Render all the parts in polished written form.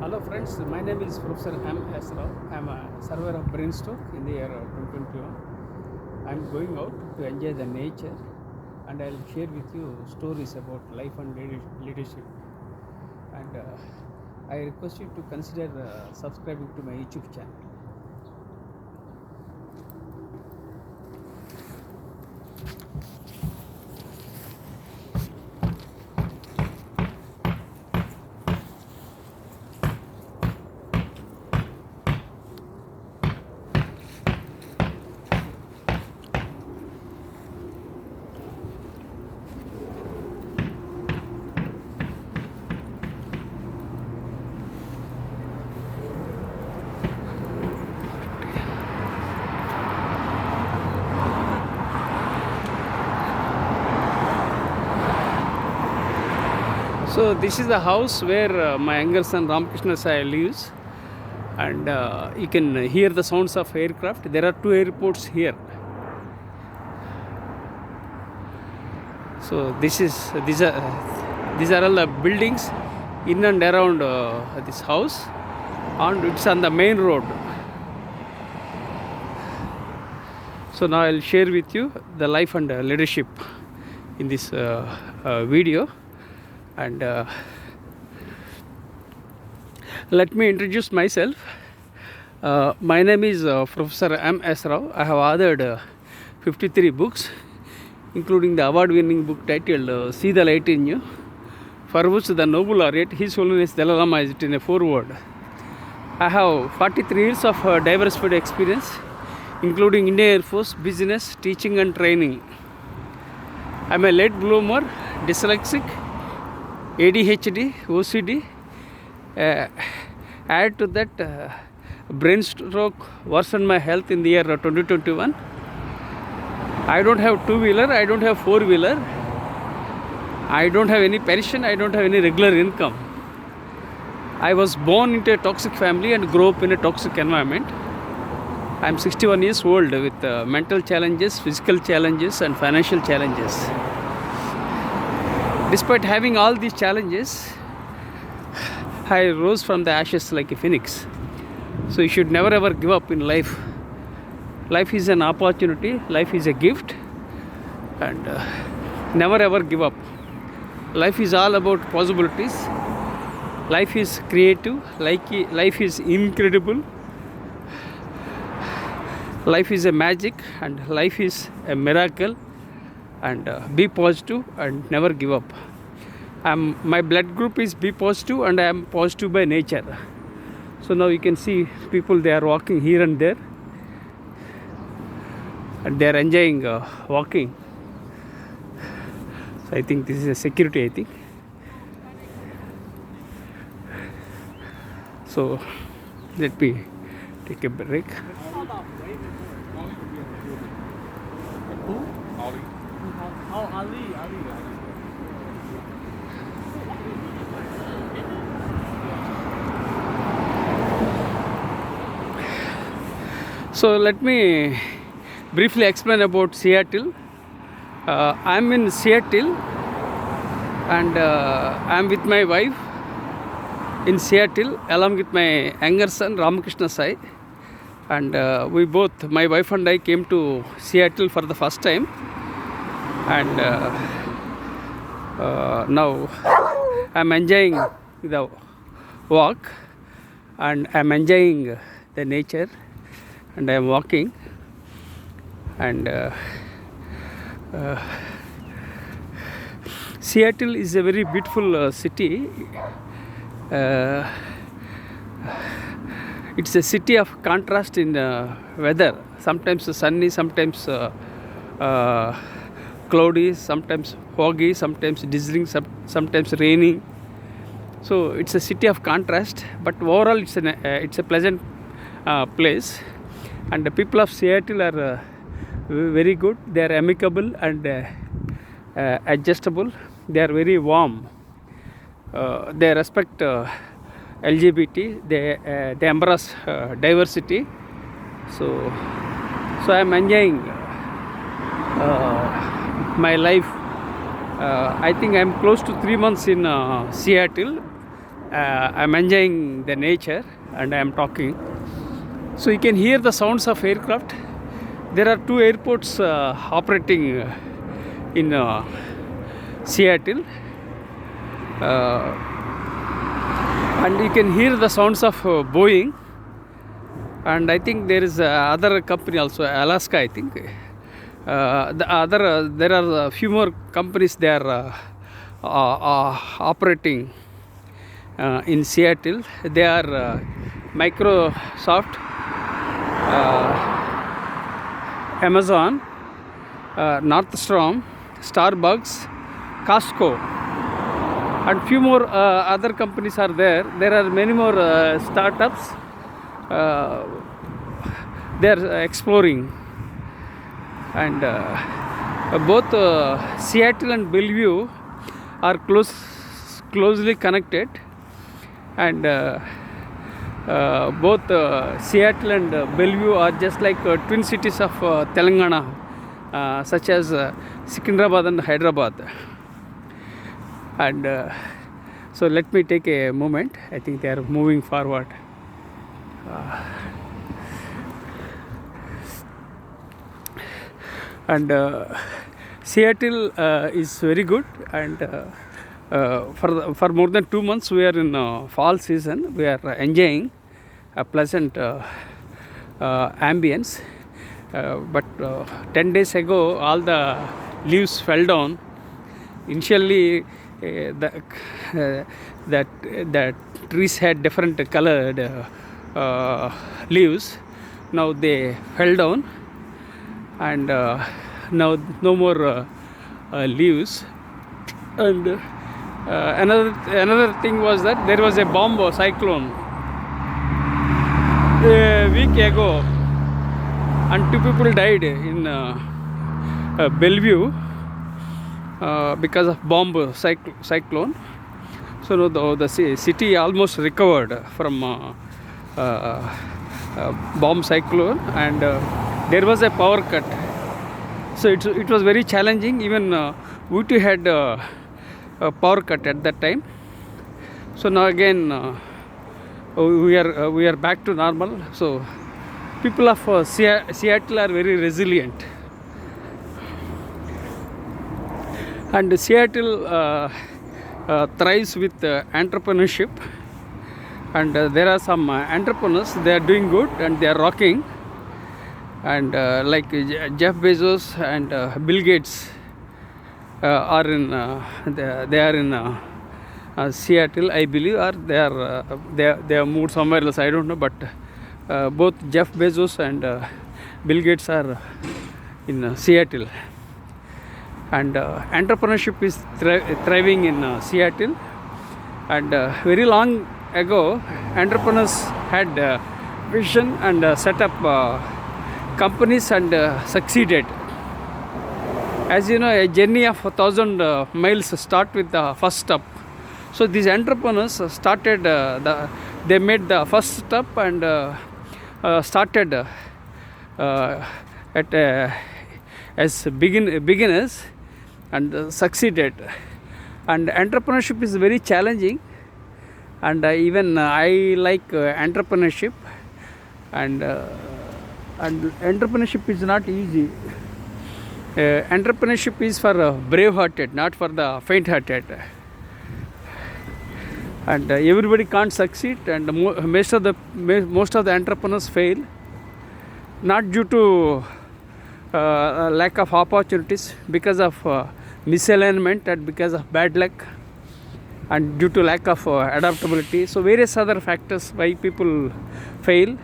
Hello friends, my name is Professor M. S. Rao. I am a surveyor of Brainstroke in the year 2021. I am going out to enjoy the nature and I will share with you stories about life and leadership. And I request you to consider subscribing to my YouTube channel. So this is the house where my younger son Ramakrishna Sai lives, and you can hear the sounds of aircraft. There are two airports here. So these are all the buildings in and around this house, and it's on the main road. So now I'll share with you the life and leadership in this video. And let me introduce myself. My name is Professor M. S. Rao. I have authored 53 books, including the award-winning book titled See the Light in You, for which the Nobel laureate His Holiness Dalai Lama is written a foreword. I have 43 years of diversified experience, including Indian Air Force, business, teaching and training. I am a late bloomer, dyslexic, ADHD, OCD. Add to that, brain stroke worsened my health in the year 2021. I don't have two-wheeler, I don't have four-wheeler, I don't have any pension, I don't have any regular income. I was born into a toxic family and grew up in a toxic environment. I am 61 years old with mental challenges, physical challenges and financial challenges. Despite having all these challenges, I rose from the ashes like a phoenix. So you should never ever give up in life. Life is an opportunity, life is a gift, and never ever give up. Life is all about possibilities. Life is creative, life is incredible. Life is a magic and life is a miracle. And be positive and never give up. My blood group is B positive and I am positive by nature. So now you can see people, they are walking here and there, and they are enjoying walking. So I think this is a security, I think. So let me take a break. So let me briefly explain about Seattle. I'm in Seattle and I'm with my wife in Seattle along with my younger son Ramakrishna Sai. And my wife and I came to Seattle for the first time. And now I'm enjoying the walk and I'm enjoying the nature and I'm walking. And Seattle is a very beautiful city. It's a city of contrast in weather. Sometimes sunny, sometimes cloudy, sometimes foggy, sometimes drizzling, sometimes raining. So it's a city of contrast, but overall it's a pleasant place. And the people of Seattle are very good. They are amicable and adjustable. They are very warm. They respect LGBT. They embrace diversity. So I am enjoying my life. I think I am close to 3 months in Seattle, I'm enjoying the nature and I'm talking. So you can hear the sounds of aircraft. There are two airports operating in Seattle, and you can hear the sounds of Boeing. And I think there is other company also, Alaska, I think. There are a few more companies they are operating in Seattle. They are Microsoft, Amazon, Nordstrom, Starbucks, Costco, and few more other companies are there. There are many more startups. They are exploring, and both Seattle and Bellevue are closely connected, and both Seattle and Bellevue are just like twin cities of Telangana, such as Secunderabad and Hyderabad. And so let me take a moment. I think they are moving forward. And Seattle is very good, and for more than 2 months we are in fall season. We are enjoying a pleasant ambience, but 10 days ago all the leaves fell down. Initially that trees had different colored leaves. Now they fell down, and now no more leaves. And another thing was that there was a bomb cyclone a week ago, and 2 people died in Bellevue because of bomb cyclone. So now the city almost recovered from bomb cyclone, and there was a power cut. So it was very challenging. Even we too had a power cut at that time. So now again we are back to normal. So people of Seattle are very resilient, and Seattle thrives with entrepreneurship, and there are some entrepreneurs. They are doing good and they are rocking, and like Jeff Bezos and Bill Gates are in they are in Seattle, I believe, or they are moved somewhere else, I don't know, but both Jeff Bezos and Bill Gates are in Seattle. And entrepreneurship is thriving in Seattle. And very long ago, entrepreneurs had vision and set up companies and succeeded. As you know, a journey of 1,000 miles start with the first step. So these entrepreneurs started, they made the first step and started as beginners and succeeded. And entrepreneurship is very challenging, and even I like entrepreneurship, and entrepreneurship is not easy. Entrepreneurship is for brave-hearted, not for the faint-hearted. And everybody can't succeed, and most of the entrepreneurs fail, not due to lack of opportunities, because of misalignment and because of bad luck, and due to lack of adaptability. So various other factors why people fail.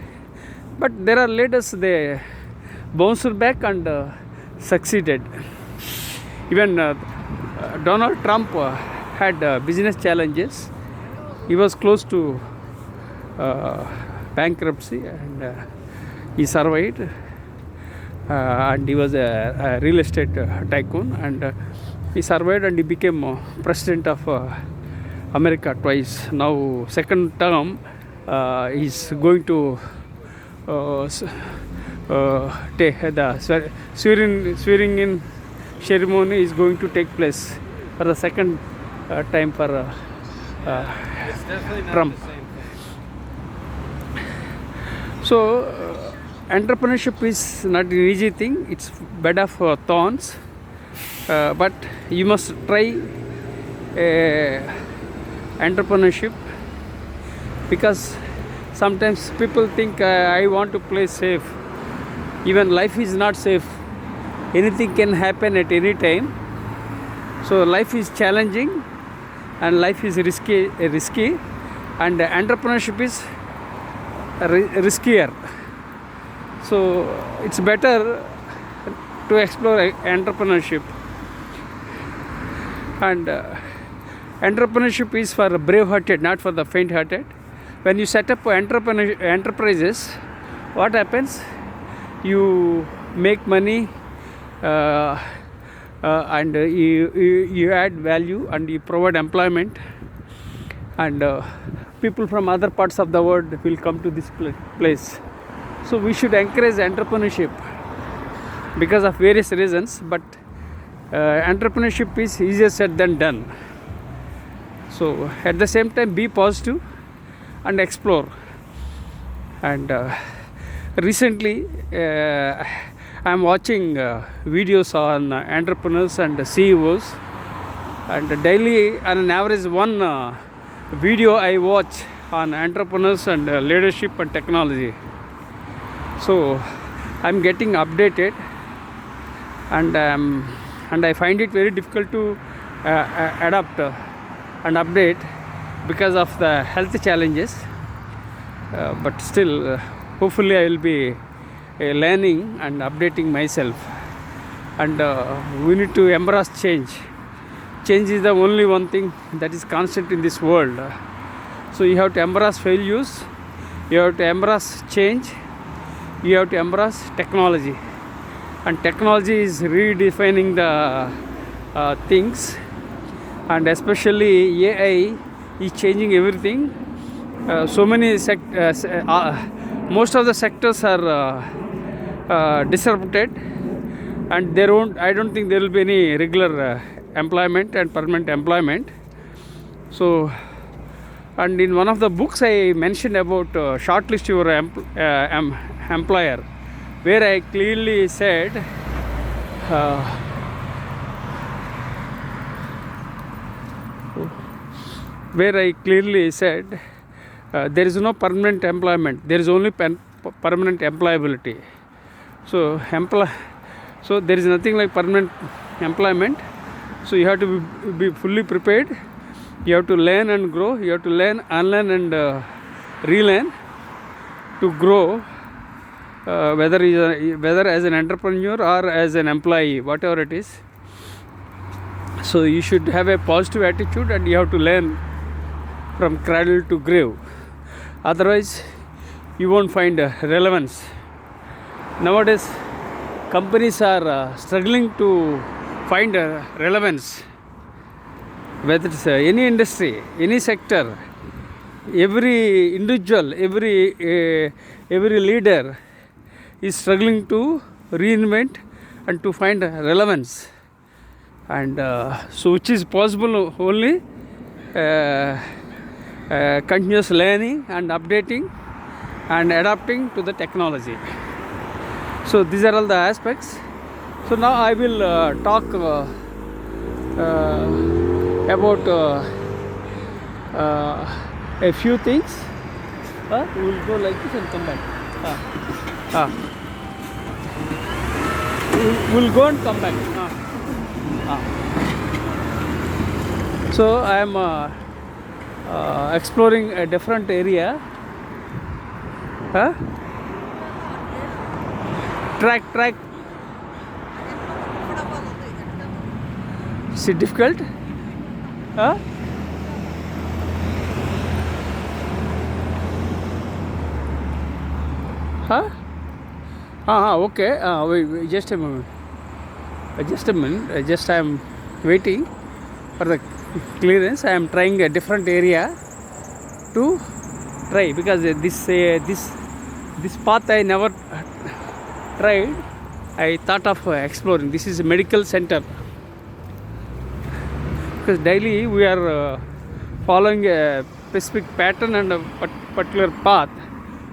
But there are leaders, they bounced back and succeeded. Even Donald Trump had business challenges. He was close to bankruptcy, and he survived. And he was a real estate tycoon, and he survived, and he became president of America twice. Now second term, he's going to take the swearing in ceremony is going to take place for the second time for definitely not Trump. the same thing. So, entrepreneurship is not an easy thing. It's bed of thorns, but you must try entrepreneurship, because sometimes people think I want to play safe. Even life is not safe. Anything can happen at any time. So life is challenging, and life is risky, and entrepreneurship is riskier. So it's better to explore entrepreneurship. And entrepreneurship is for brave-hearted, not for the faint-hearted. When you set up enterprises, what happens? You make money, and you add value, and you provide employment, and people from other parts of the world will come to this place. So we should encourage entrepreneurship because of various reasons, but entrepreneurship is easier said than done. So at the same time, be positive and explore. And recently I am watching videos on entrepreneurs and CEOs, and daily on an average one video I watch on entrepreneurs and leadership and technology. So I'm getting updated, and I find it very difficult to adapt and update because of the health challenges, but still hopefully I will be learning and updating myself. And we need to embrace change. Change is the only one thing that is constant in this world. So you have to embrace failures, you have to embrace change, you have to embrace technology. And technology is redefining the things, and especially AI is changing everything. So many most of the sectors are disrupted, and I don't think there will be any regular employment and permanent employment. So, and in one of the books I mentioned about shortlist your employer, where I clearly said there is no permanent employment, there is only permanent employability. So there is nothing like permanent employment. So you have to be fully prepared. You have to learn and grow. You have to learn, unlearn, and relearn to grow, whether as an entrepreneur or as an employee, whatever it is. So you should have a positive attitude, and you have to learn from cradle to grave. Otherwise, you won't find relevance. Nowadays, companies are struggling to find relevance. Whether it's any industry, any sector, every individual, every leader is struggling to reinvent and to find relevance. And so which is possible only continuous learning and updating and adapting to the technology. So these are all the aspects. So now I will talk about a few things. We will go like this and come back. We'll go and come back. So I am exploring a different area. Track. Is it difficult? Okay. Wait, just a moment. Just I am waiting for the clearance. I am trying a different area to try, because this path I never tried. I thought of exploring. This is a medical center, because daily we are following a specific pattern and a particular path.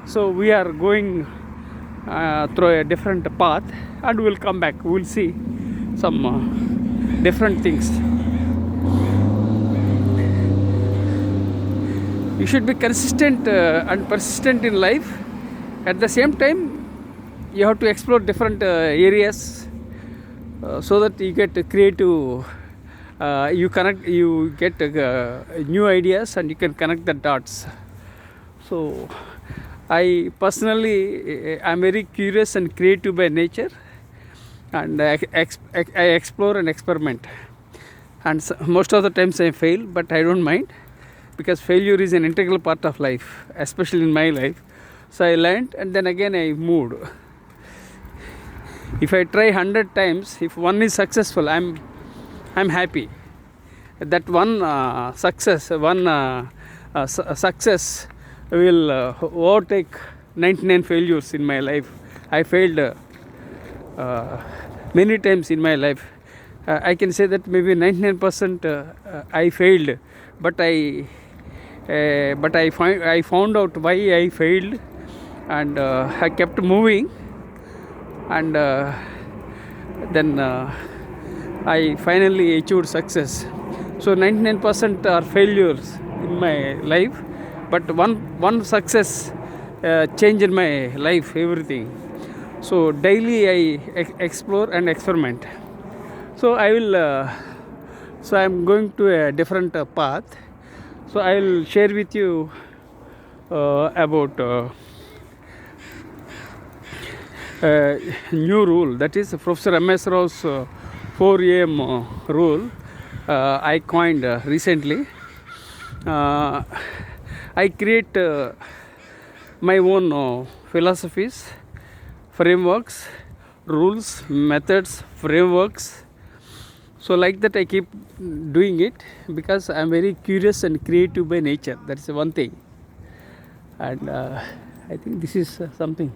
So we are going through a different path, and we'll come back. We'll see some different things. You should be consistent and persistent in life. At the same time, you have to explore different areas so that you get creative. You get new ideas, and you can connect the dots. So I personally am very curious and creative by nature, and I explore and experiment, and most of the times I fail, but I don't mind, because failure is an integral part of life, especially in my life. So I learned, and then again I moved. If I try 100 times, if one is successful, I'm happy. That one success will overtake 99 failures in my life. I failed many times in my life. I can say that maybe 99% I failed, but I found out why I failed, and I kept moving, and then I finally achieved success. So 99% are failures in my life, but one success changed my life, everything. So daily I explore and experiment. So I'm going to a different path. So I will share with you about new rule, that is Professor M.S. Rao's 4 a.m. rule. I coined recently. I create my own philosophies, frameworks, rules, methods, frameworks. So like that I keep doing it, because I am very curious and creative by nature. That is one thing. And I think this is something.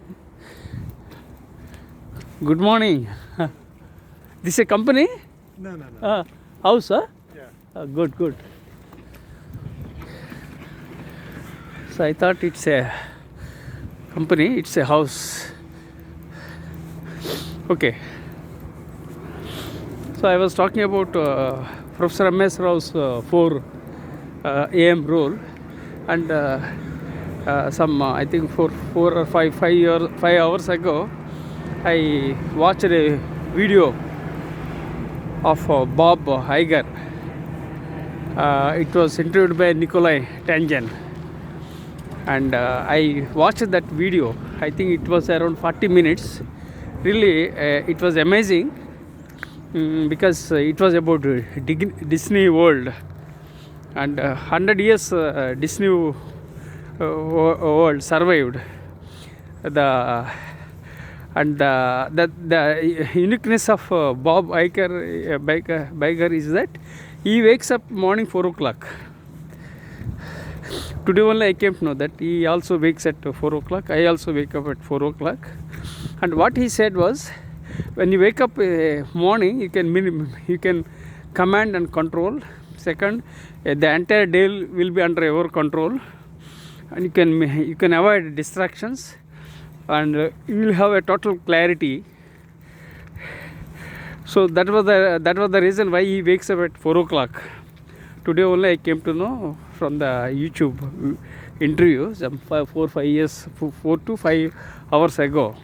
Good morning. This is a company? No. House, huh? Yeah. Good. So I thought it's a company, it's a house. Okay. So I was talking about Professor M.S. Rao's 4 a.m. rule, and I think 4 or 5 hours ago, I watched a video of Bob Iger. It was interviewed by Nikolai Tangen, and I watched that video. I think it was around 40 minutes. Really, it was amazing, because it was about Disney World, and 100 years Disney World survived. The uniqueness of Bob Iger is that he wakes up morning 4 o'clock. Today only I came to know that he also wakes at 4 o'clock. I also wake up at 4 o'clock. And what he said was, when you wake up morning, you can command and control. Second, the entire day will be under your control, and you can avoid distractions, and you will have a total clarity. So that was the reason why he wakes up at 4 o'clock. Today only I came to know from the YouTube interview, some 4 to 5 hours ago.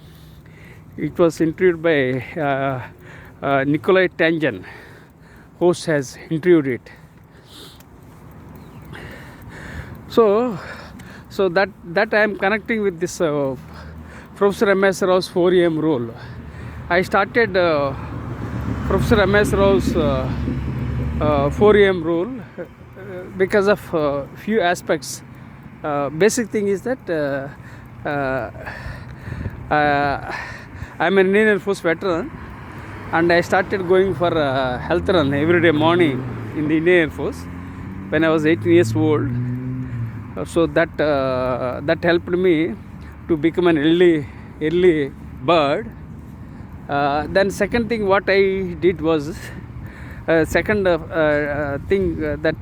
It was interviewed by Nikolai Tangen. Host has interviewed it. So that I am connecting with this Professor M.S. Rao's 4 a.m. rule. I started Professor M.S. Rao's 4 a.m. rule because of few aspects. Basic thing is that I'm an Indian Air Force veteran, and I started going for a health run every day morning in the Indian Air Force when I was 18 years old. So that helped me to become an early bird. Then second thing what I did was, second thing that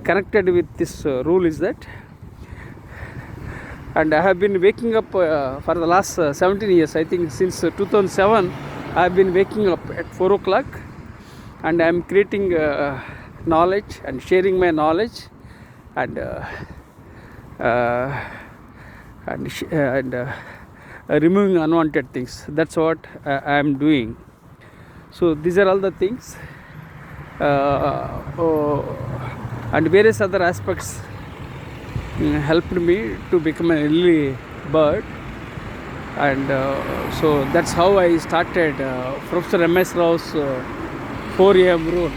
connected with this rule is that, and I have been waking up for the last 17 years. I think since 2007, I have been waking up at 4 o'clock, and I am creating knowledge and sharing my knowledge, and removing unwanted things. That's what I am doing. So these are all the things, and various other aspects helped me to become an early bird, and so that's how I started Professor M.S. Rao's 4 a.m. rule.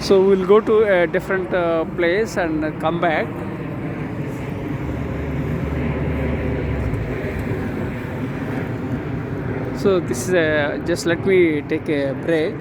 So we'll go to a different place and come back. So this is just let me take a break.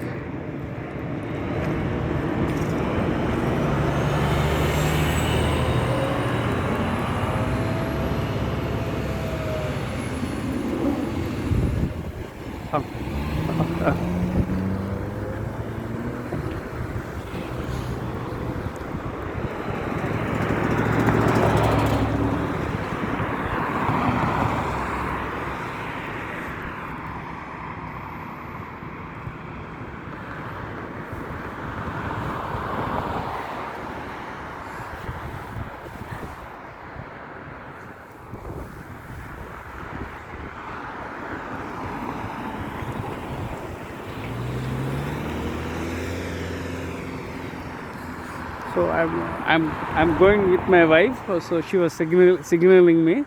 So I'm going with my wife. So she was signaling me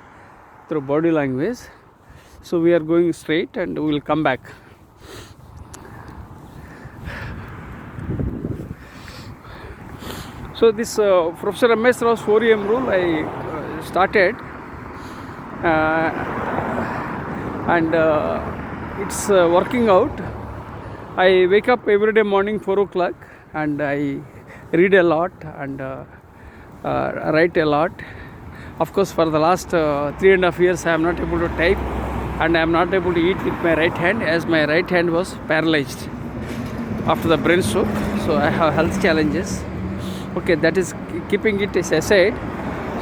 through body language. So we are going straight, and we will come back. So this Professor M.S. Rao's 4 a.m. rule I started, and it's working out. I wake up every day morning 4 o'clock, and I read a lot and write a lot. Of course, for the last 3.5 years, I am not able to type, and I am not able to eat with my right hand, as my right hand was paralyzed after the brain stroke. So I have health challenges. Okay, that is keeping it aside.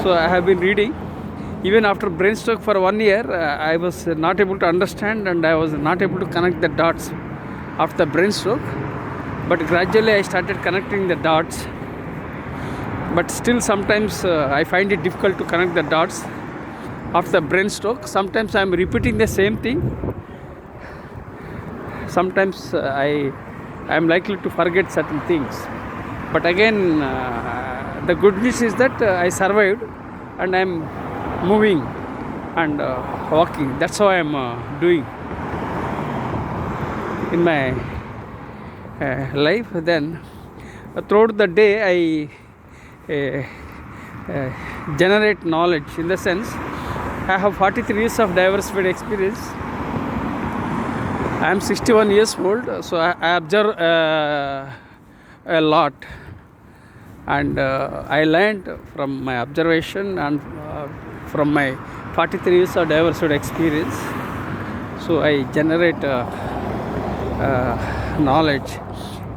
So I have been reading. Even after brain stroke for 1 year, I was not able to understand, and I was not able to connect the dots after the brain stroke. But gradually I started connecting the dots. But still sometimes I find it difficult to connect the dots after the brain stroke. Sometimes I am repeating the same thing. Sometimes I am likely to forget certain things. But again, the good news is that I survived, and I am moving and walking. That's how I am doing in my life. Then throughout the day I generate knowledge, in the sense I have 43 years of diversified experience. I am 61 years old, so I observe a lot, and I learned from my observation and from my 43 years of diversified experience. So I generate knowledge.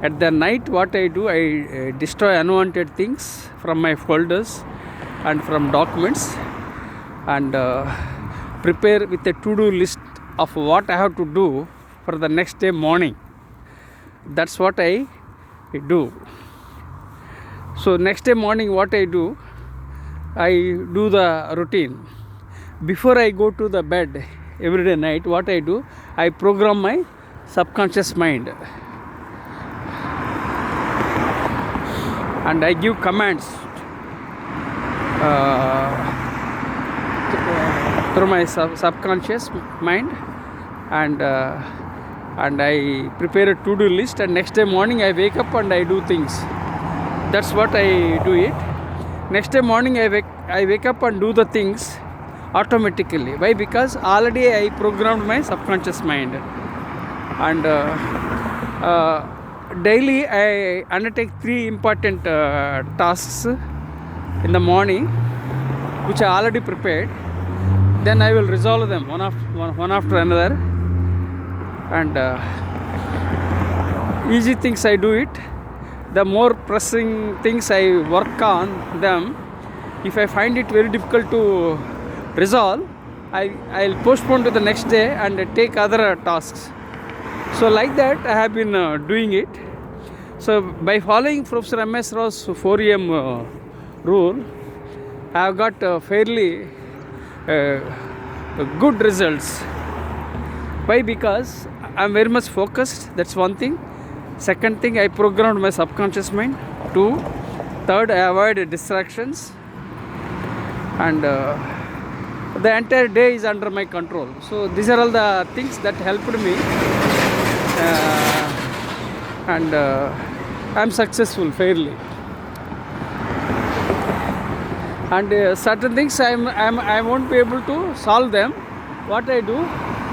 At the night, what I do, I destroy unwanted things from my folders and from documents, and prepare with a to-do list of what I have to do for the next day morning. That's what I do. So next day morning, what I do the routine. Before I go to the bed every day night, what I do, I program my subconscious mind, and I give commands through my subconscious mind, and I prepare a to-do list, and next day morning I wake up and I do things. That's what I do it. Next day morning I wake up and do the things automatically. Why? Because already I programmed my subconscious mind, and daily I undertake 3 important tasks in the morning, which I already prepared. Then I will resolve them one after another, and easy things I do it. The more pressing things I work on them. If I find it very difficult to resolve, I'll postpone to the next day and take other tasks. So like that I have been doing it. So by following Professor M.S. Rao's 4am rule, I have got fairly good results. Why? Because I'm very much focused. That's one thing. Second thing, I programmed my subconscious mind. 2. Third, I avoid distractions. And the entire day is under my control. So these are all the things that helped me. And I'm successful fairly. And certain things I won't be able to solve them. What I do,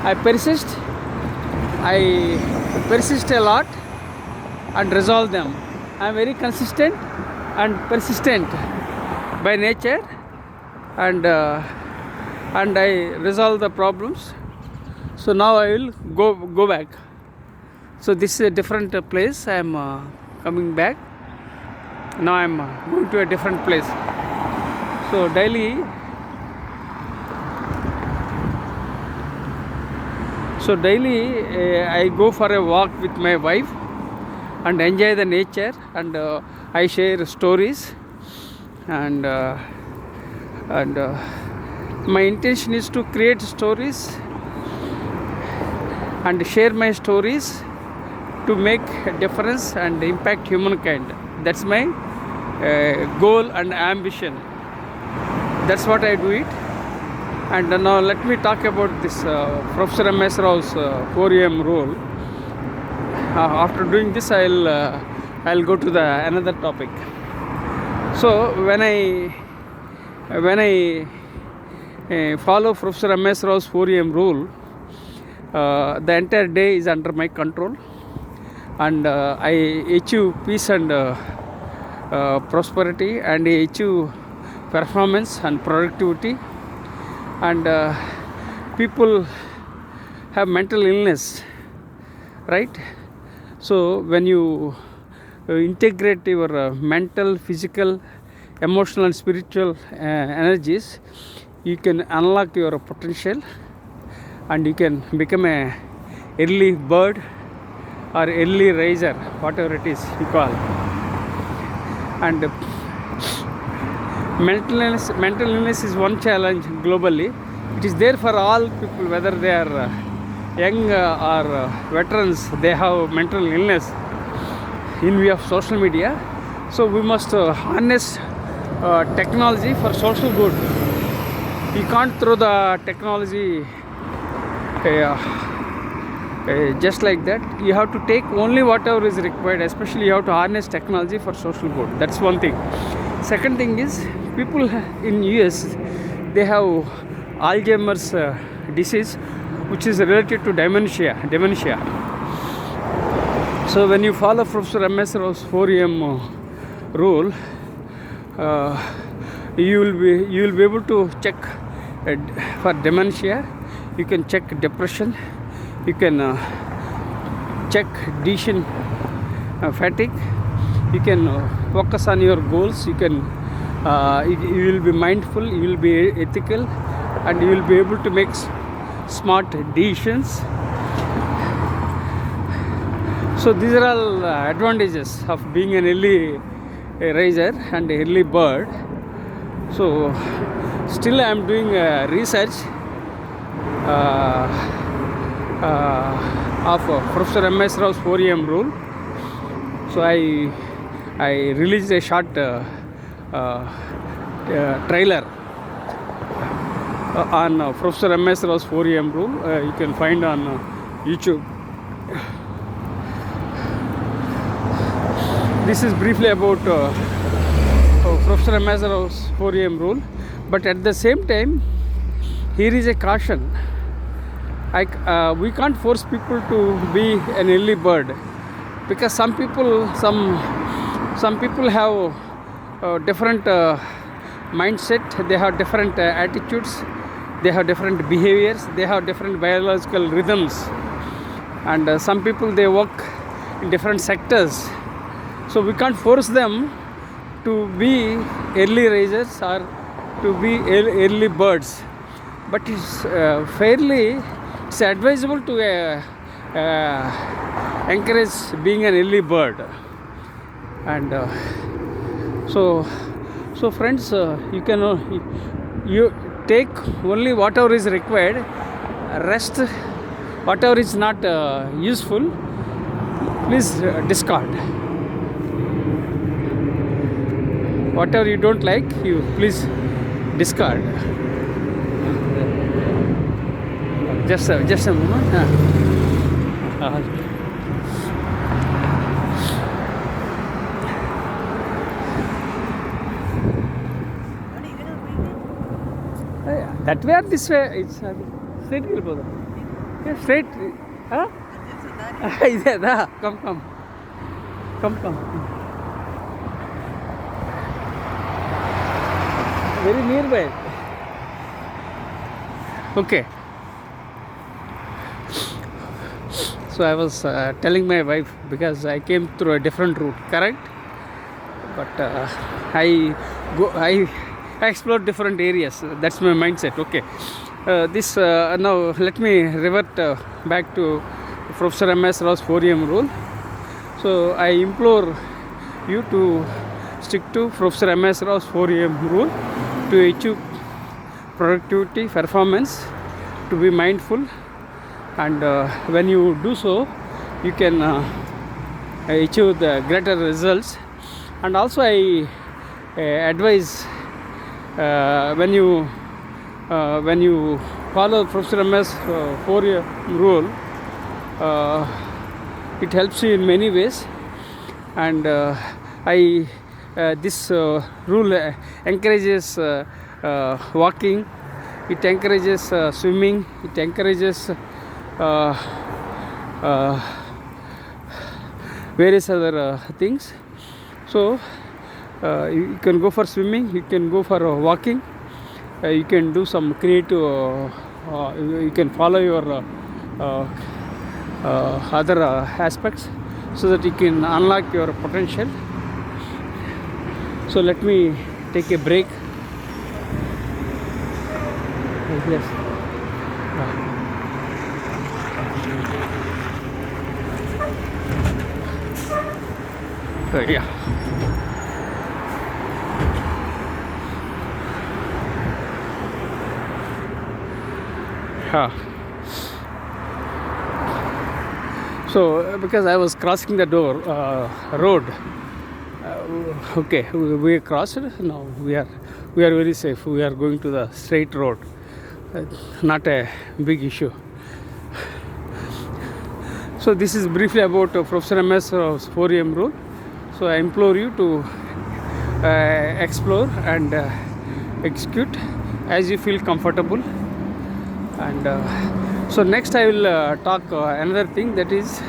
I persist a lot and resolve them. I'm very consistent and persistent by nature, and I resolve the problems. So now I will go back. So this is a different place. I am coming back. Now I am going to a different place. So daily I go for a walk with my wife and enjoy the nature, and I share stories, and my intention is to create stories and share my stories to make a difference and impact humankind. That's my goal and ambition. That's what I do it. And now let me talk about this Professor M.S. Rao's 4am rule. After doing this, I'll go to the another topic. So when I follow Professor M.S. Rao's 4am rule, the entire day is under my control, and I achieve peace and prosperity, and I achieve performance and productivity. And people have mental illness, right? So when you integrate your mental, physical, emotional and spiritual energies, you can unlock your potential, and you can become a early bird or early riser, whatever it is you call. And mental illness is one challenge globally. It is there for all people, whether they are young or veterans. They have mental illness in view of social media. So we must harness technology for social good. You can't throw the technology just like that. You have to take only whatever is required. Especially you have to harness technology for social good. That's one thing. Second thing is, people in US, they have Alzheimer's disease, which is related to dementia. So when you follow Professor M.S. Rao's 4am rule, you will be able to check for dementia. You can check depression. You can check decision fatigue. You can focus on your goals. You can you will be mindful, you will be ethical, and you will be able to make smart decisions. So these are all advantages of being an early riser and early bird. So still I am doing research of Professor M.S. Rao's 4am rule. So I released a short trailer on Professor M.S. Rao's 4am rule. You can find on YouTube. This is briefly about Professor M.S. Rao's 4am rule. But at the same time, here is a caution. We can't force people to be an early bird, because some people have different mindset. They have different attitudes. They have different behaviors. They have different biological rhythms. And some people, they work in different sectors. So we can't force them to be early risers or to be early birds. But it's it's advisable to encourage being an early bird. And so friends, you can you take only whatever is required, rest whatever is not useful, please discard. Whatever you don't like, you please discard. Just a moment. That way or this way? It's straight. Yeah, straight. Huh? Come. Very nearby. Okay. So I was telling my wife, because I came through a different route, correct? But I explored different areas. That's my mindset. Okay. Now let me revert back to Professor M.S. Rao's 4am rule. So I implore you to stick to Professor M.S. Rao's 4am rule to achieve productivity, performance, to be mindful, and when you do so, you can achieve the greater results. And also I advise when you follow Professor M.S. 4am rule, it helps you in many ways. And this rule encourages walking, it encourages swimming, it encourages various other things. So you can go for swimming, you can go for walking, you can do some creative, you can follow your other aspects, so that you can unlock your potential. So let me take a break. Yes. Yeah. So because I was crossing the road, okay, we crossed. Now we are very safe. We are going to the straight road. Not a big issue. So this is briefly about Professor M.S. 4am rule. So I implore you to explore and execute as you feel comfortable. And so next I will talk another thing, that is,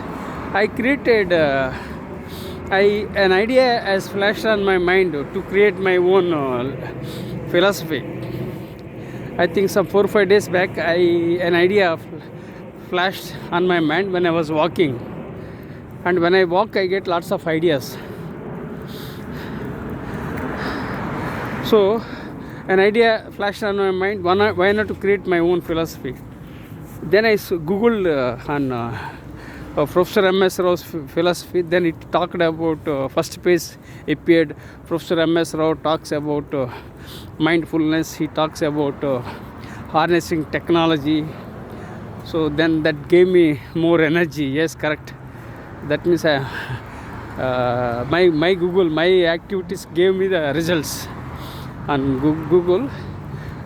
I created an idea has flashed on my mind to create my own philosophy. I think some 4 or 5 days back, an idea flashed on my mind when I was walking. And when I walk, I get lots of ideas. So an idea flashed on my mind, why not to create my own philosophy. Then I googled on Professor M.S. Rao's philosophy. Then it talked about, first page appeared, Professor M.S. Rao talks about mindfulness, he talks about harnessing technology. So then that gave me more energy. Yes, correct. That means my activities gave me the results on Google.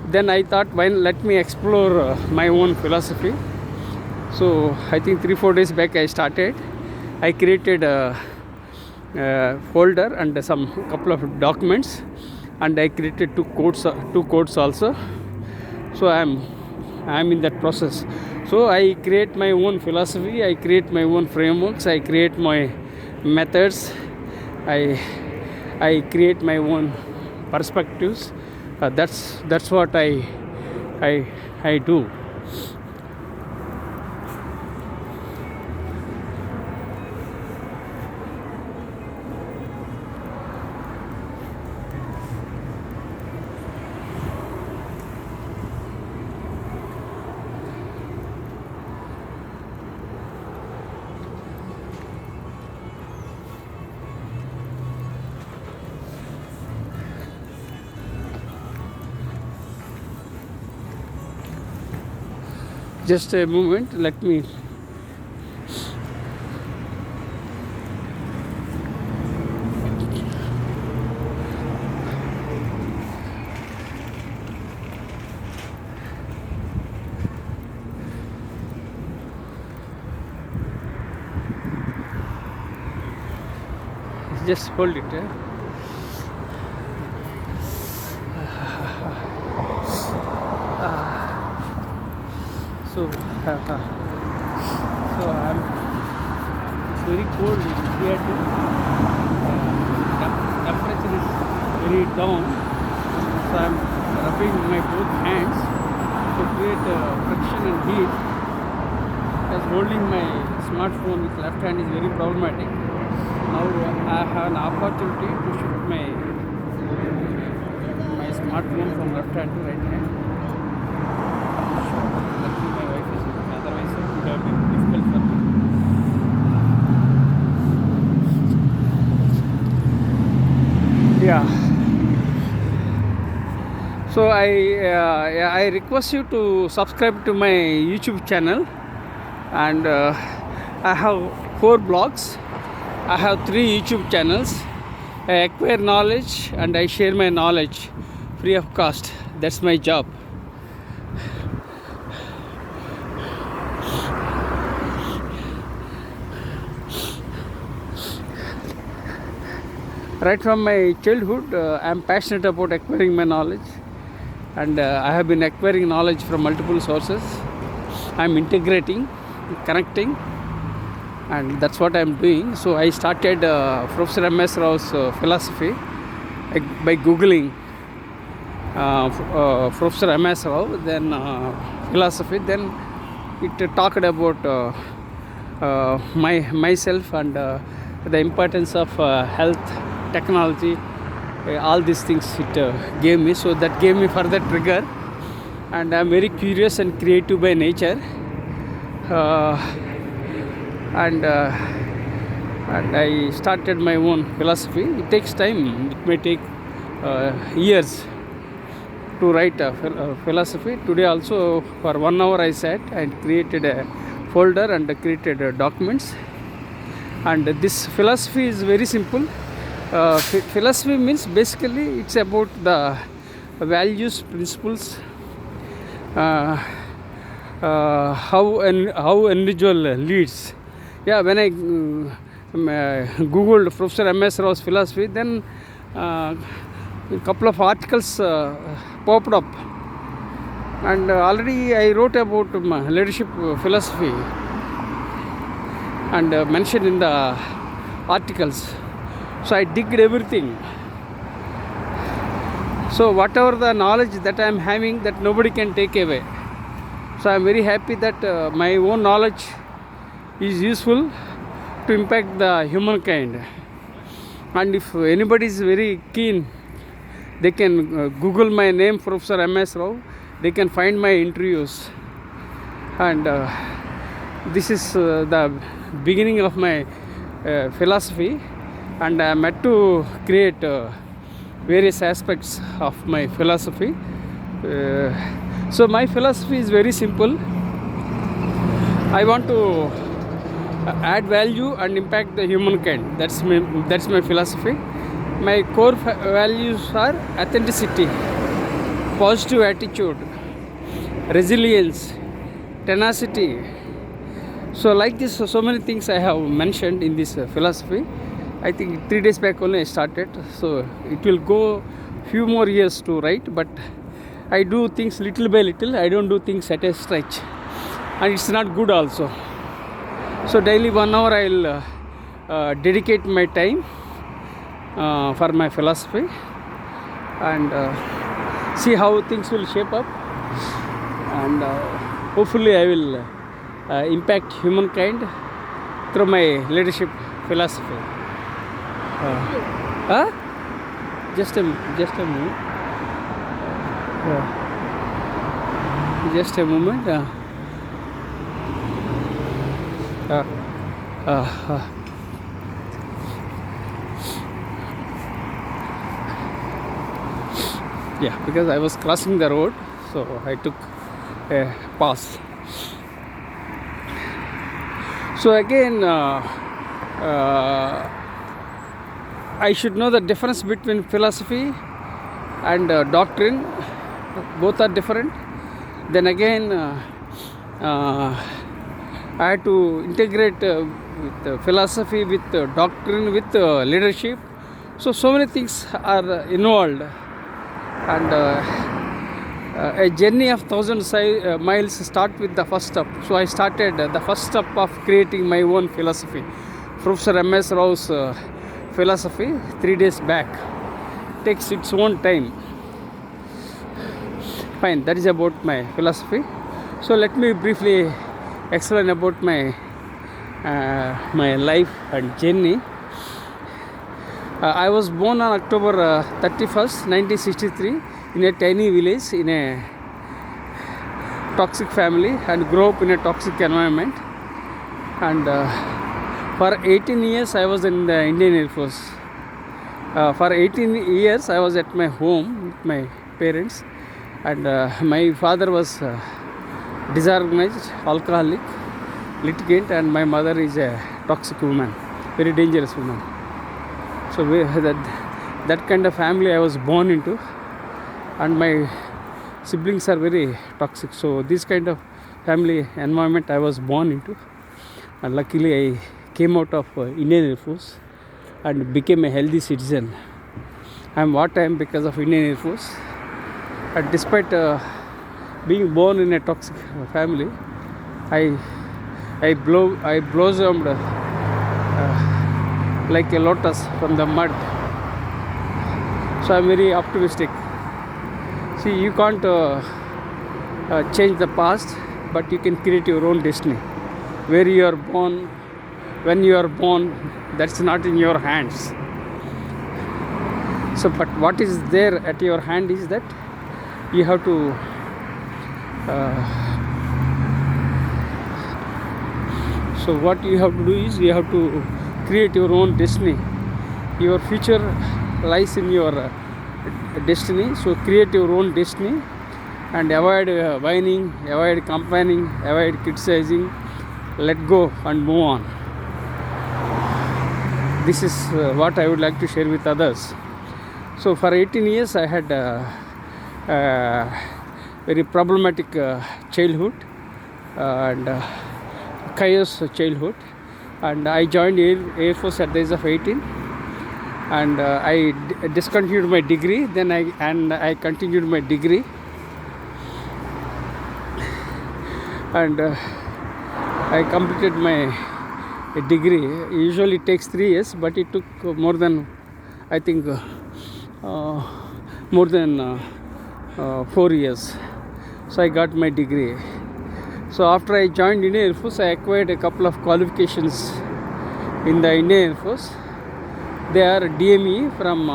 Then I thought, let me explore my own philosophy. So I think 3-4 days back I started. I created a folder and some couple of documents, and I created two codes also. So I'm in that process. So I create my own philosophy, I create my own frameworks, I create my methods, I create my own perspectives. That's what I do. Just a moment, let me. Just hold it. So, so I'm. It's very cold here too. Temperature is very down. So I'm rubbing my both hands to create friction and heat. As holding my smartphone with left hand is very problematic. Now I have an opportunity to shift my smartphone from left hand to right hand. Luckily my wife is with me, otherwise it would have been difficult for me. Yeah. So I request you to subscribe to my YouTube channel, and I have 4 blogs. I have 3 YouTube channels. I acquire knowledge and I share my knowledge free of cost. That's my job. Right from my childhood, I am passionate about acquiring my knowledge, and I have been acquiring knowledge from multiple sources. I am integrating, connecting, and that's what I am doing. So I started Professor M.S. Rao's philosophy by googling Professor M.S. Rao, then philosophy, then it talked about myself and the importance of health, technology, all these things it gave me. So that gave me further trigger, and I am very curious and creative by nature. And I started my own philosophy. It takes time. It may take years to write a philosophy. Today also for 1 hour I sat and created a folder and created documents. And this philosophy is very simple. Philosophy means basically it's about the values, principles, how individual leads. Yeah, when I googled Professor M.S. Rao's philosophy, then a couple of articles popped up, and already I wrote about my leadership philosophy and mentioned in the articles. So I digged everything. So whatever the knowledge that I am having, that nobody can take away. So I am very happy that my own knowledge is useful to impact the humankind. And if anybody is very keen, they can Google my name, Professor M.S. Rao. They can find my interviews. And this is the beginning of my philosophy. And I am yet to create various aspects of my philosophy. So my philosophy is very simple. I want to add value and impact the humankind. That's my philosophy. My core values are authenticity, positive attitude, resilience, tenacity. So like this, so many things I have mentioned in this philosophy. I think 3 days back only I started, so it will go few more years to write, but I do things little by little. I don't do things at a stretch, and it's not good also. So daily 1 hour I'll dedicate my time for my philosophy, and see how things will shape up, and hopefully I will impact humankind through my leadership philosophy. Just a moment. Just a moment. Yeah, because I was crossing the road, so I took a pause. So again, I should know the difference between philosophy and doctrine. Both are different. Then again, I had to integrate with philosophy, with doctrine, with leadership. So many things are involved, and a journey of miles start with the first step. So I started the first step of creating my own philosophy. Professor M.S. Rao's philosophy 3 days back. Takes its own time. Fine, that is about my philosophy. So let me briefly explain about my life and journey. I was born on October 31st, 1963 in a tiny village in a toxic family and grew up in a toxic environment. And for 18 years I was in the Indian Air Force. For 18 years I was at my home with my parents, and my father was disorganized, alcoholic, litigant, and my mother is a toxic woman, very dangerous woman. So that kind of family I was born into, and my siblings are very toxic. So this kind of family environment I was born into, and luckily I came out of Indian Air Force and became a healthy citizen. I am what I am because of Indian Air Force. And despite being born in a toxic family, I blossomed like a lotus from the mud. So I'm very optimistic. See, you can't change the past, but you can create your own destiny. Where you are born, when you are born, that's not in your hands. So, but what is there at your hand is that you have to so what you have to do is you have to create your own destiny. Your future lies in your destiny. So create your own destiny and avoid whining, avoid complaining, avoid criticizing. Let go and move on. This is what I would like to share with others. So for 18 years I had very problematic childhood and chaos childhood, and I joined Air Force at the age of 18, and I discontinued my degree. Then I continued my degree, and I completed my degree. Usually it takes 3 years, but it took more than, I think, more than 4 years. So I got my degree. So after I joined Indian Air Force, I acquired a couple of qualifications in the Indian Air Force. They are DME from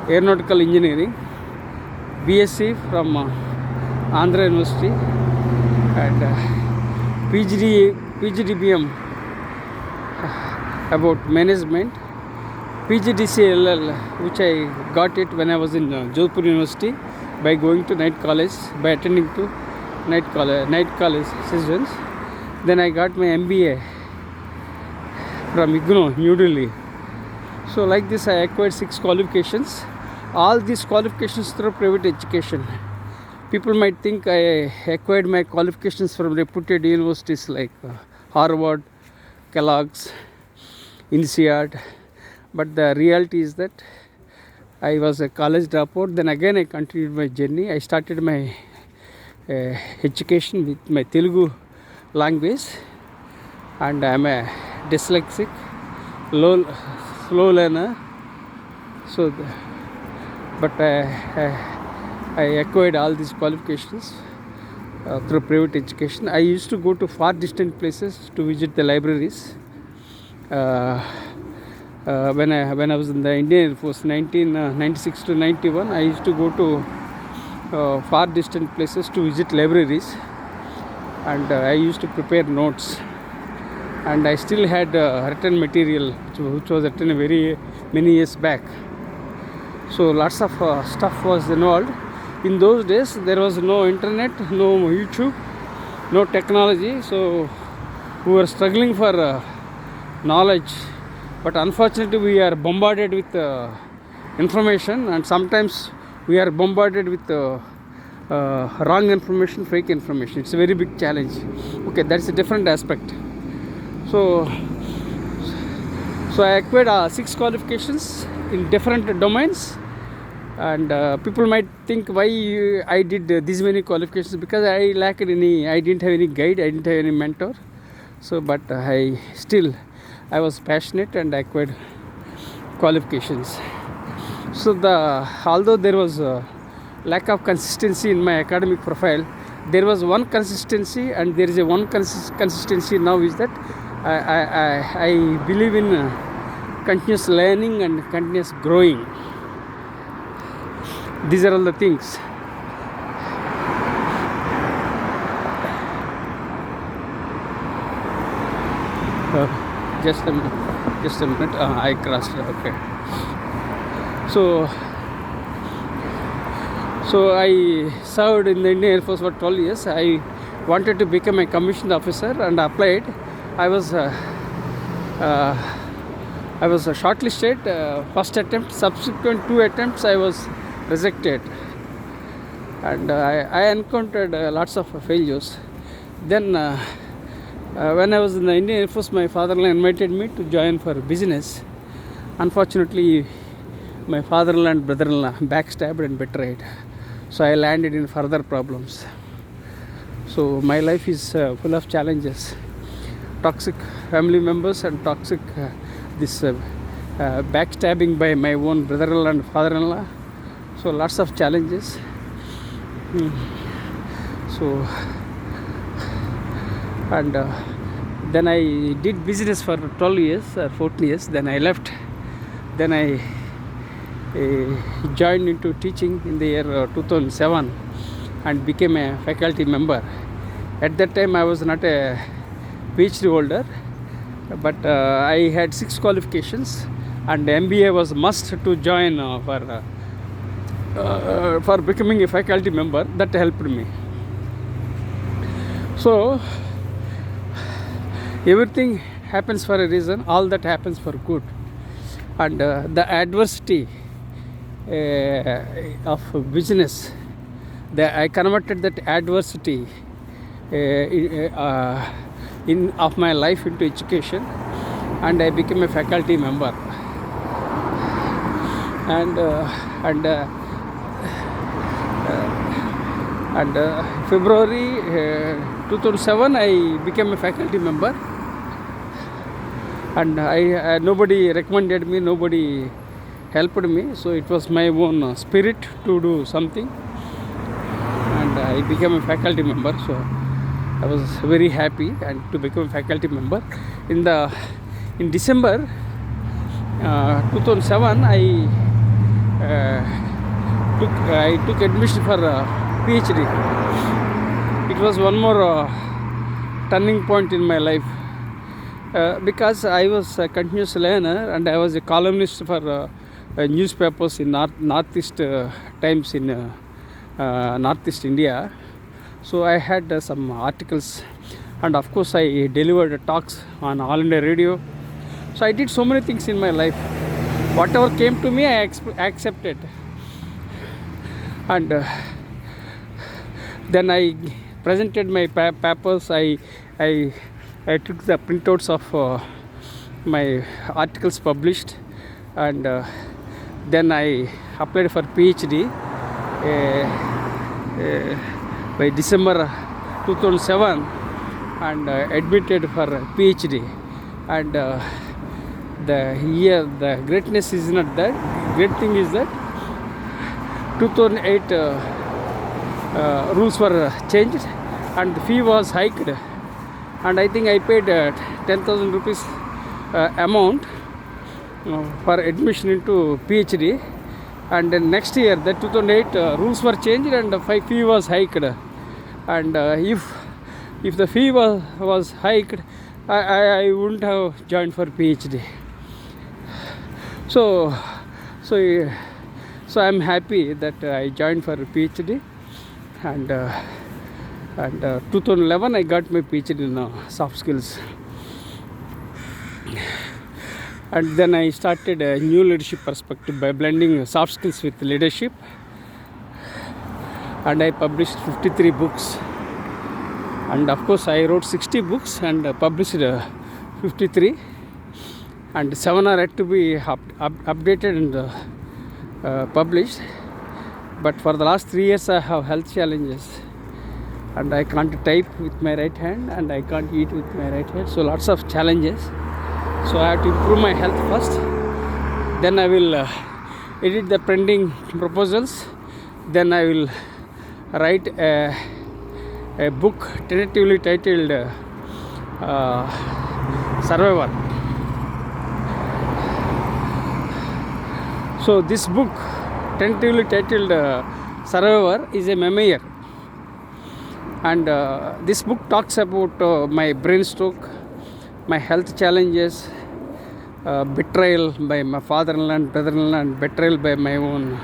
Aeronautical Engineering, BSc from Andhra University, and PGDBM about management, PGDCLL, which I got it when I was in Jodhpur University by going to night college, by attending to night college sessions. Then I got my MBA from IGNOU, New Delhi. So like this I acquired 6 qualifications. All these qualifications through private education. People might think I acquired my qualifications from reputed universities like Harvard, Kellogg's, INSEAD, but the reality is that I was a college dropout. Then again I continued my journey. I started my education with my Telugu language, and I am a dyslexic, slow learner. So, but I acquired all these qualifications through private education. I used to go to far distant places to visit the libraries. When I was in the Indian Air Force, 1996 to 91, I used to go to far distant places to visit libraries, and I used to prepare notes, and I still had written material which was written very many years back. So lots of stuff was involved. In those days there was no internet, no YouTube, no technology, so who are struggling for knowledge, but unfortunately we are bombarded with information, and sometimes we are bombarded with wrong information, fake information. It's a very big challenge. Okay, that's a different aspect. So I acquired 6 qualifications in different domains, and people might think why I did these many qualifications, because I didn't have any guide, I didn't have any mentor. So but I was passionate and acquired qualifications. So although there was a lack of consistency in my academic profile, there was one consistency, and there is a one consistency now, is that I believe in continuous learning and continuous growing. These are all the things. Just a minute. I crossed. Okay. So I served in the Indian Air Force for 12 years. I wanted to become a commissioned officer and applied. I was shortlisted first attempt. Subsequent 2 attempts I was rejected, and I encountered lots of failures. Then when I was in the Indian Air Force, my father-in-law invited me to join for business. Unfortunately, my father-in-law and brother-in-law backstabbed and betrayed, so I landed in further problems. So my life is full of challenges, toxic family members and toxic backstabbing by my own brother-in-law and father-in-law. So lots of challenges. And then I did business for 12 years or 14 years. Then I left. Then I joined into teaching in the year 2007 and became a faculty member. At that time I was not a PhD holder, but I had 6 qualifications, and MBA was must to join for becoming a faculty member. That helped me. So everything happens for a reason. All that happens for good, and the adversity of business, I converted that adversity of my life into education, and I became a faculty member. And February 2007 I became a faculty member, and nobody recommended me, nobody helped me, so it was my own spirit to do something, and I became a faculty member. So I was very happy and to become a faculty member. In December 2007 I took admission for PhD. It was one more turning point in my life, because I was a continuous learner, and I was a columnist for newspapers in Northeast Times in Northeast India. So I had some articles, and of course I delivered talks on All India Radio. So I did so many things in my life. Whatever came to me, I accepted. And then I presented my papers. I took the printouts of my articles published, and then I applied for PhD by December 2007, and admitted for PhD. And the greatness is not that. Great thing is that 2008 rules were changed, and the fee was hiked, and I think I paid 10,000 rupees amount for admission into PhD. And then next year, the 2008 rules were changed, and the fee was hiked. And if the fee was hiked, I wouldn't have joined for PhD. So I'm happy that I joined for PhD, and And 2011 I got my PhD in soft skills. And then I started a new leadership perspective by blending soft skills with leadership. And I published 53 books. And of course I wrote 60 books and published 53. And 7 are yet to be updated and published. But for the last 3 years I have health challenges. And I can't type with my right hand and I can't eat with my right hand. So lots of challenges. So I have to improve my health first. Then I will edit the pending proposals. Then I will write a book tentatively titled Survivor. So this book tentatively titled Survivor is a memoir. And this book talks about my brain stroke, my health challenges, betrayal by my father-in-law and brother-in-law, and betrayal by my own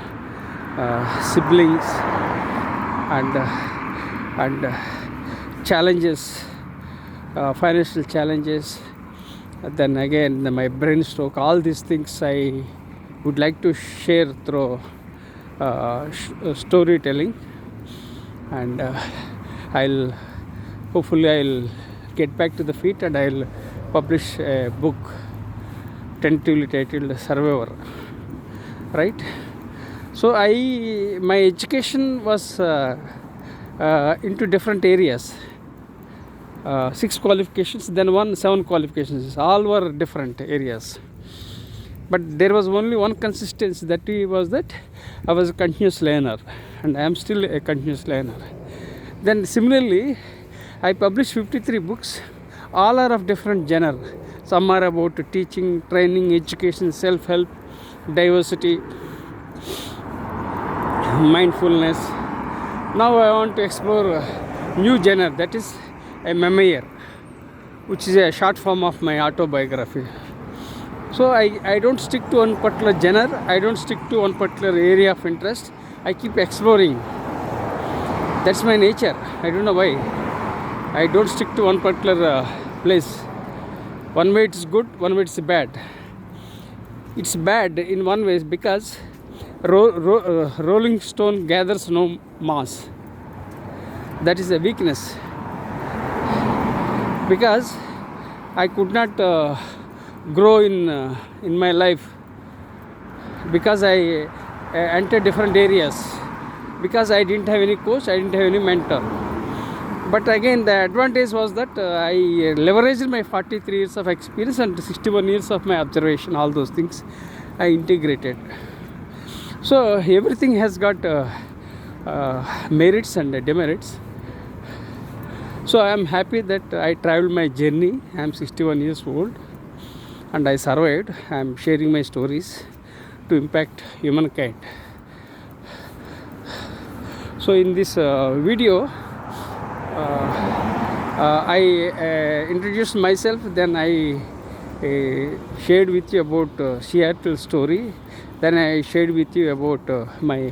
siblings, and challenges, financial challenges. Then again, my brain stroke. All these things I would like to share through storytelling, and hopefully I'll get back to the feet and I'll publish a book tentatively titled Survivor. Right? So my education was into different areas. 6 qualifications, then 7 qualifications. All were different areas. But there was only one consistency, that was that I was a continuous learner, and I am still a continuous learner. Then similarly, I published 53 books. All are of different genre. Some are about teaching, training, education, self-help, diversity, mindfulness. Now I want to explore a new genre, that is a memoir, which is a short form of my autobiography. So I don't stick to one particular genre, I don't stick to one particular area of interest. I keep exploring. That's my nature. I don't know why. I don't stick to one particular place. One way it's good, one way it's bad. It's bad in one way because rolling stone gathers no moss. That is a weakness. Because I could not grow in my life, because I entered different areas, because I didn't have any coach, I didn't have any mentor. But again, the advantage was that I leveraged my 43 years of experience and 61 years of my observation. All those things I integrated. So everything has got merits and demerits. So I am happy that I traveled my journey. I am 61 years old and I survived. I am sharing my stories to impact humankind. So in this video, I introduced myself, then I shared with you about Seattle story, then I shared with you about my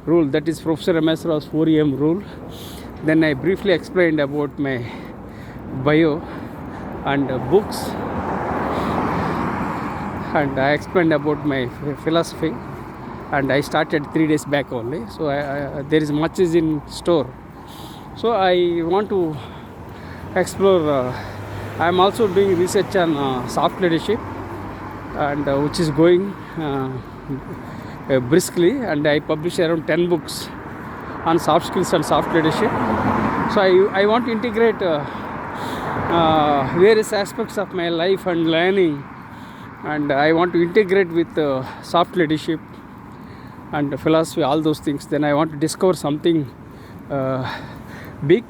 rule, that is Professor M.S. Rao's 4EM rule. Then I briefly explained about my bio and books, and I explained about my philosophy, and I started 3 days back only. So there is much is in store. So I want to explore. I am also doing research on soft leadership, and which is going briskly, and I publish around 10 books on soft skills and soft leadership. So I want to integrate various aspects of my life and learning, and I want to integrate with soft leadership and philosophy, all those things. Then I want to discover something big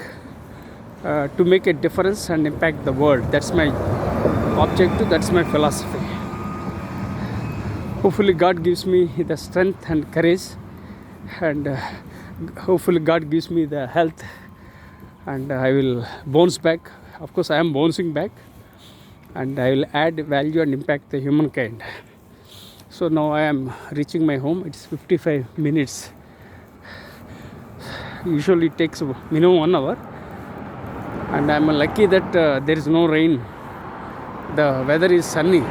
to make a difference and impact the world. That's my objective, that's my philosophy. Hopefully God gives me the strength and courage, and hopefully God gives me the health, and I will bounce back. Of course I am bouncing back, and I will add value and impact the humankind. So now I am reaching my home. It's 55 minutes, usually takes minimum 1 hour, and I'm lucky that there is no rain. The weather is sunny.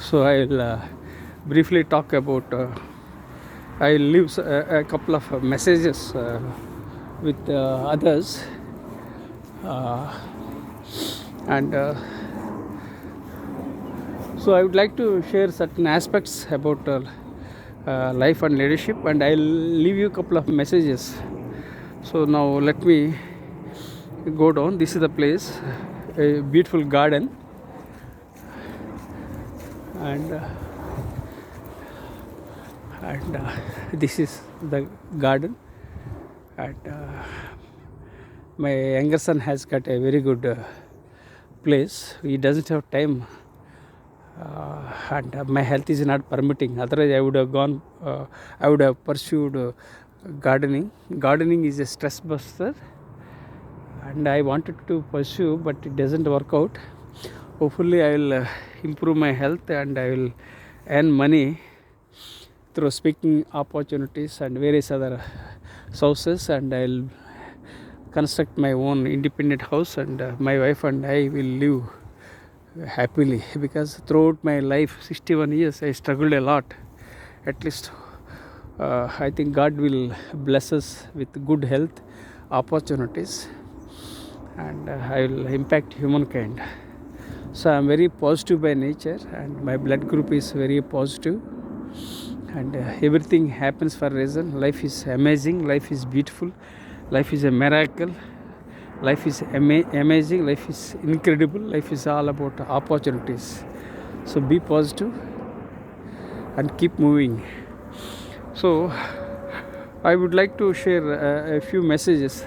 So I'll briefly talk about. I'll leave a couple of messages with others, and so I would like to share certain aspects about life and leadership, and I'll leave you a couple of messages. So now let me go down. This is the place, a beautiful garden, and this is the garden, and my younger son has got a very good place. He doesn't have time, and my health is not permitting. Otherwise I would have gone, I would have pursued gardening. Gardening is a stress buster, and I wanted to pursue, but it doesn't work out. Hopefully I will improve my health, and I will earn money through speaking opportunities and various other sources, and I will construct my own independent house, and my wife and I will live happily, because throughout my life, 61 years, I struggled a lot. At least I think God will bless us with good health, opportunities, and I will impact humankind. So I am very positive by nature, and my blood group is very positive, and everything happens for a reason. Life is amazing, life is beautiful, life is a miracle, life is amazing, life is incredible, life is all about opportunities. So be positive and keep moving. So I would like to share a few messages.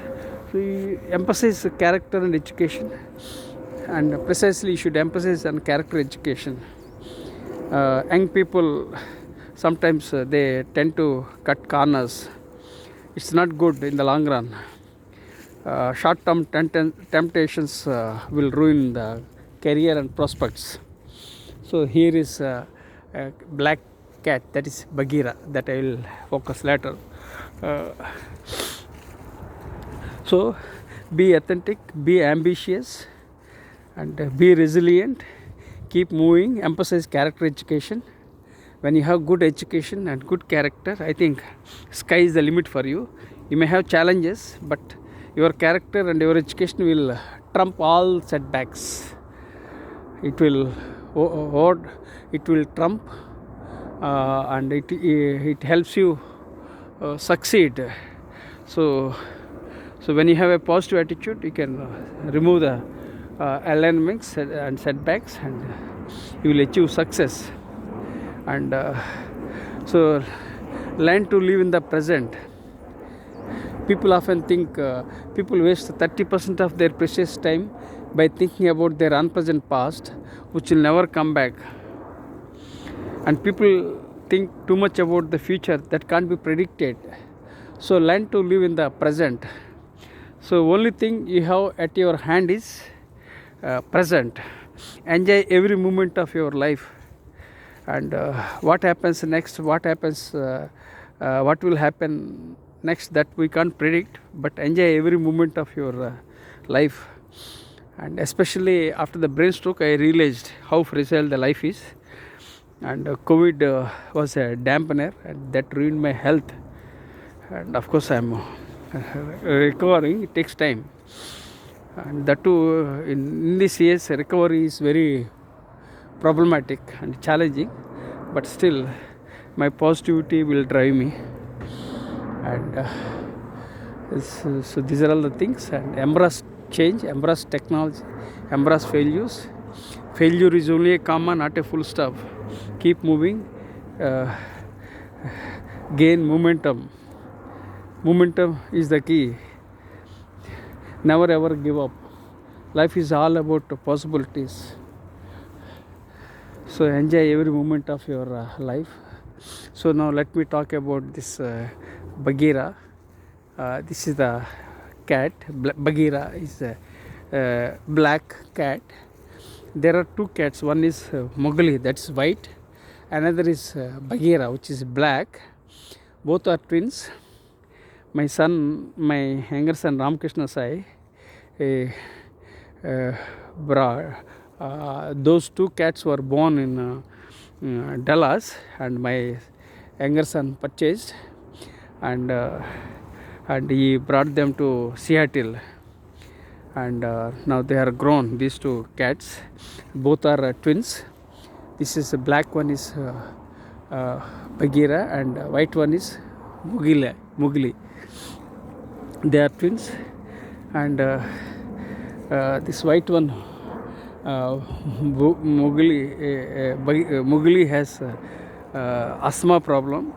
We emphasize character and education, and precisely you should emphasize on character education. Young people sometimes they tend to cut corners. It's not good in the long run. Short-term temptations will ruin the career and prospects. So here is a black cat, that is Bagheera, that I will focus later. So be authentic, be ambitious, and be resilient. Keep moving. Emphasize character education. When you have good education and good character, I think sky is the limit for you. You may have challenges, but your character and your education will trump all setbacks. It will trump, and it helps you succeed. So when you have a positive attitude, you can remove the alignments and setbacks, and you will achieve success. And so learn to live in the present. People often think people waste 30% of their precious time by thinking about their unpleasant past, which will never come back. And people think too much about the future that can't be predicted. So learn to live in the present. So only thing you have at your hand is present. Enjoy every moment of your life, and what happens next, what will happen next, that we can't predict, but enjoy every moment of your life. And especially after the brain stroke, I realized how fragile the life is, and COVID was a dampener, and that ruined my health. And of course I'm recovering. It takes time, and that too in this years recovery is very problematic and challenging, but still my positivity will drive me. And so these are all the things. And embrace change, embrace technology, embrace failures. Failure is only a comma, not a full stop. Keep moving, gain momentum. Momentum is the key. Never ever give up. Life is all about possibilities. So enjoy every moment of your life. So now let me talk about this Bagheera. This is the cat. Bagheera is a black cat, there are two cats. One is Mowgli, that's white. Another is Bagheera, which is black. Both are twins. My younger son Ramkrishna Sai, those two cats were born in Dallas, and my younger son purchased, and he brought them to Seattle, and now they are grown. These two cats, both are twins. This is black one is Bagheera, and white one is Mowgli. They are twins, and this white one, Mowgli has asthma problem,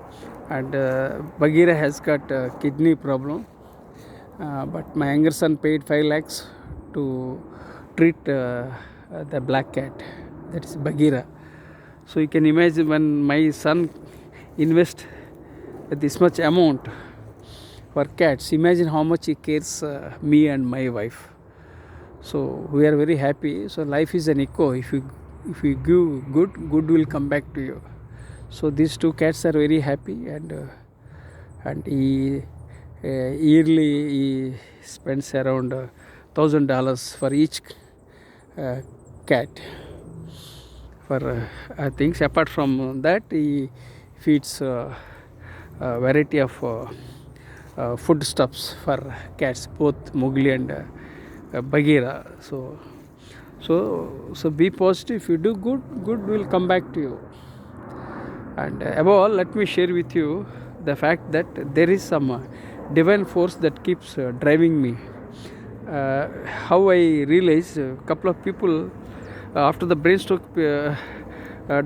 and Bagheera has got kidney problem. But my younger son paid 5 lakhs to treat the black cat, that is Bagheera. So you can imagine, when my son invest this much amount for cats, imagine how much he cares me and my wife. So we are very happy. So life is an echo. If you give good will come back to you. So these two cats are very happy, and he yearly he spends around $1,000 for each cat for things. Apart from that, he feeds a variety of foodstuffs for cats, both Mowgli and Bagheera. So be positive. If you do good will come back to you. And above all, let me share with you the fact that there is some divine force that keeps driving me. How I realized, a couple of people after the brain stroke,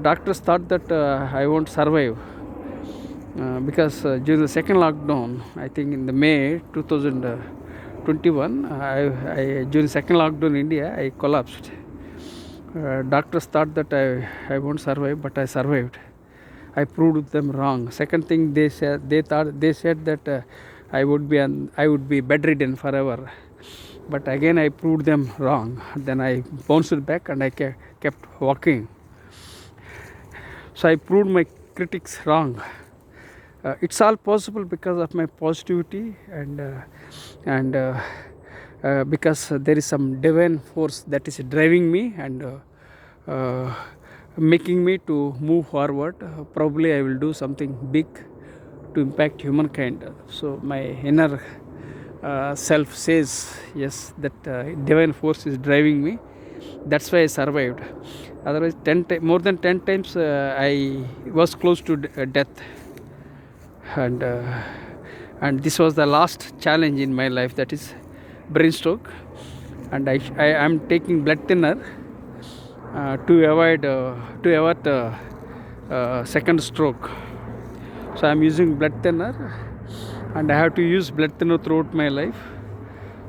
doctors thought that I won't survive, because during the second lockdown, I think in the May 2021, during second lockdown in India, I collapsed. Doctors thought that I won't survive, but I survived. I proved them wrong. Second thing, they said that I would be bedridden forever, but again I proved them wrong. Then I bounced back and I kept walking. So I proved my critics wrong. It's all possible because of my positivity, and because there is some divine force that is driving me and making me to move forward. Probably I will do something big to impact humankind. So my inner self says yes, that divine force is driving me. That's why I survived. Otherwise, more than 10 times I was close to death, and this was the last challenge in my life, that is brain stroke, and I am taking blood thinner to avoid second stroke. So I am using blood thinner, and I have to use blood thinner throughout my life.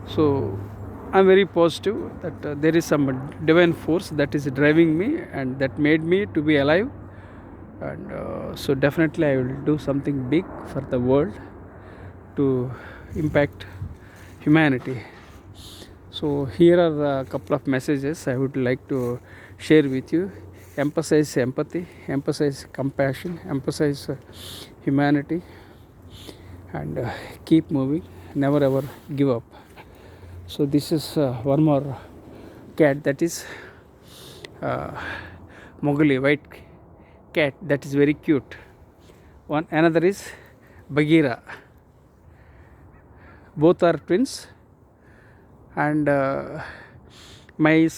So I am very positive that there is some divine force that is driving me and that made me to be alive, and so definitely I will do something big for the world to impact humanity. So here are a couple of messages I would like to share with you. Emphasize empathy, emphasize compassion, emphasize humanity, and keep moving, never ever give up. So this is one more cat, that is Mowgli, white cat, that is very cute. Another is Bagheera. Both are twins, and my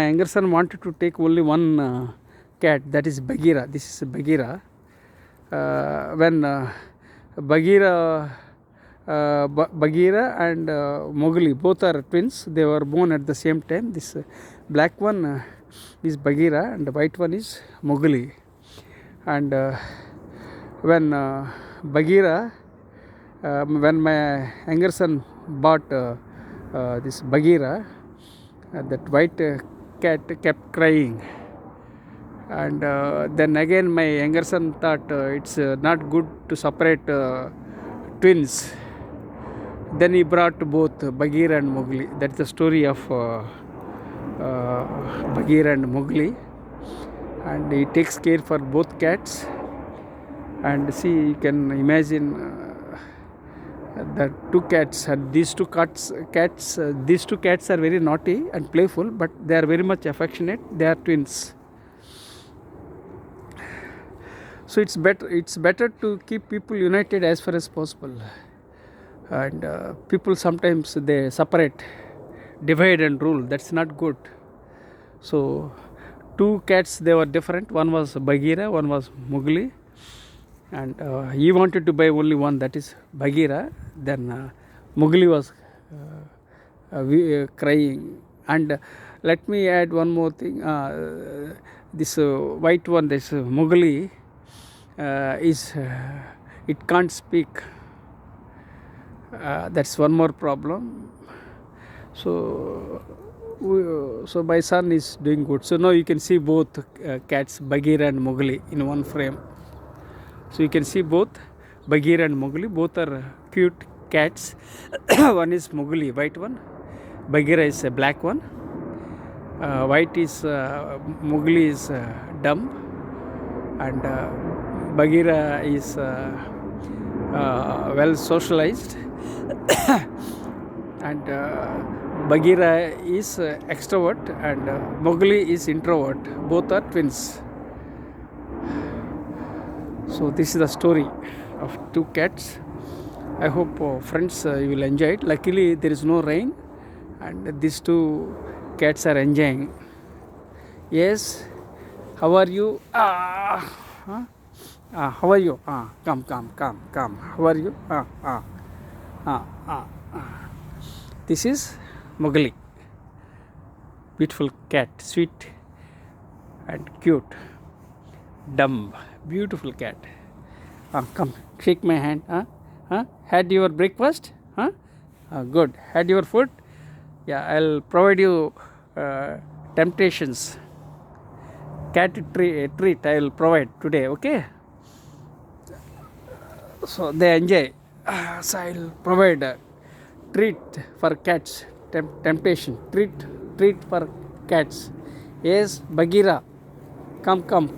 younger son wanted to take only one cat, that is Bagheera. This is Bagheera. When Bagheera and Mowgli, both are twins, they were born at the same time. This black one is Bagheera and the white one is Mowgli. And when Bagheera, when my younger son bought this Bagheera, that white cat kept crying, and then again my younger son thought it's not good to separate twins. Then he brought both Bagheera and Mowgli. That's the story of Bagheera and Mowgli, and he takes care for both cats. And see, you can imagine the two cats, and these two these two cats are very naughty and playful, but they are very much affectionate. They are twins. So it's better to keep people united as far as possible. And people sometimes they separate, divide and rule. That's not good. So two cats, they were different. One was Bagheera, one was Mowgli, and he wanted to buy only one, that is Bagheera. Then Mowgli was crying. And let me add one more thing. This white one, this Mowgli, it can't speak. That's one more problem. So my son is doing good. So now you can see both cats, Bagheera and Mowgli, in one frame. So you can see both Bagheera and Mowgli. Both are cute cats. One is Mowgli, white one. Bagheera is a black one. White is Mowgli is dumb, and Bagheera is well socialized, and Bagheera is extrovert, and Mowgli is introvert. Both are twins. So this is the story of two cats. I hope friends you will enjoy it. Luckily there is no rain, and these two cats are enjoying. Yes, how are you? How are you? Come. How are you? This is Mowgli. Beautiful cat, sweet and cute, dumb, beautiful cat. Come, shake my hand. Had your breakfast? Good. Had your food? Yeah, I'll provide you temptations. Cat treat I will provide today, okay? So they enjoy. So I'll provide a treat for cats. Temptation. Treat for cats. Yes, Bagheera. Come. Come.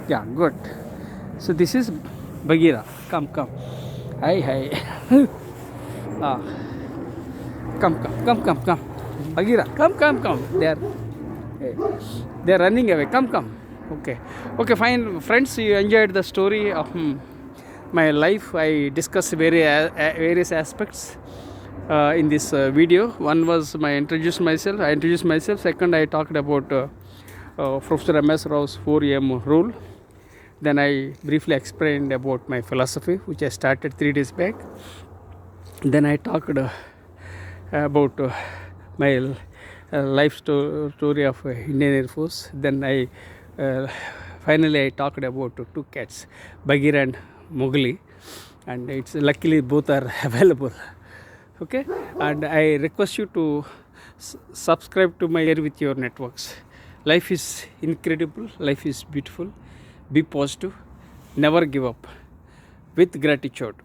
Yeah, good. So this is Bagheera. Come. Hi. Come. Bagheera, come. They are running away. Come. Okay, fine. Friends, you enjoyed the story of my life. I discussed various aspects in this video. One was I introduced myself. Second, I talked about Professor M.S. Rao's 4am rule. Then I briefly explained about my philosophy, which I started 3 days back. Then I talked about my life story of Indian Air Force. Then I finally I talked about two cats, Bagheera and Mowgli, and it's luckily both are available. Okay, and I request you to subscribe to my Share with Your networks. Life is incredible. Life is beautiful. Be positive. Never give up. With gratitude.